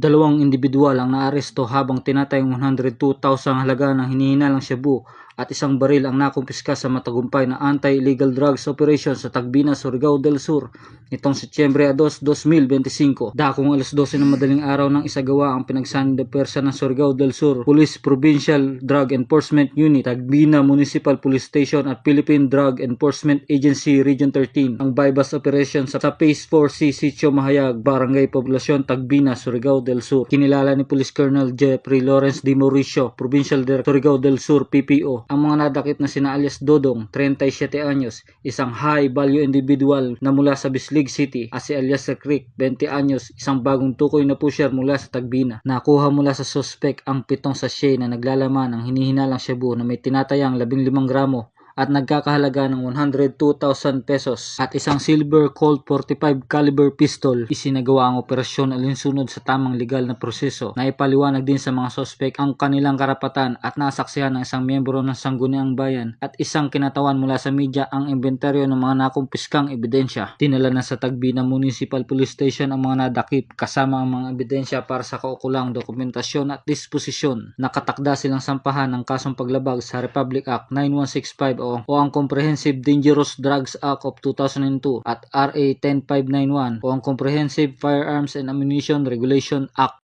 Dalawang individual ang naaresto habang tinatayang 102,000 halaga ng hinihinalang shabu at isang baril ang nakumpiska sa matagumpay na anti-illegal drugs operation sa Tagbina, Surigao del Sur nitong Setyembre 2, 2025. Dakong alas 12 ng madaling araw nang isagawa ang pinagsanib na pwersa ng Surigao del Sur Police Provincial Drug Enforcement Unit, Tagbina Municipal Police Station at Philippine Drug Enforcement Agency Region 13 ang bypass operation sa Phase 4C Sitio Mahayag, Barangay Poblacion, Tagbina, Surigao del Sur. Kinilala ni Police Colonel Jeffrey Lawrence Di Mauricio, Provincial Director, Surigao del Sur, PPO, ang mga nadakip na sina alias Dodong, 37 anyos, isang high-value individual na mula sa Bislig City, at si alias Creek, 20 anyos, isang bagong tukoy na pusher mula sa Tagbina. Nakuha mula sa suspect ang 7 sachet na naglalaman ng hinihinalang shabu na may tinatayang 15 gramo at nagkakahalaga ng 102,000 pesos at isang silver Colt 45 caliber pistol. Isinagawa ang operasyon alinsunod sa tamang legal na proseso. Naipaliwanag din sa mga suspect ang kanilang karapatan at nasaksihan ng isang miyembro ng Sangguniang Bayan at isang kinatawan mula sa media ang inventaryo ng mga nakumpiskang ebidensya. Dinala na sa Tagbina Municipal Police Station ang mga nadakip kasama ang mga ebidensya para sa kaukulang dokumentasyon at disposisyon. Nakatakda silang sampahan ng kasong paglabag sa Republic Act 9165 o ang Comprehensive Dangerous Drugs Act of 2002 at RA 10591 o ang Comprehensive Firearms and Ammunition Regulation Act.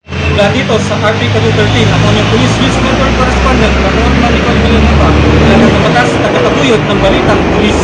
Mula dito sa RP Cadu 13, ako yung Police News Network Correspondent, Ramon Manicol Villanueva, mula ng batas na kataguyod ng balitang pulis.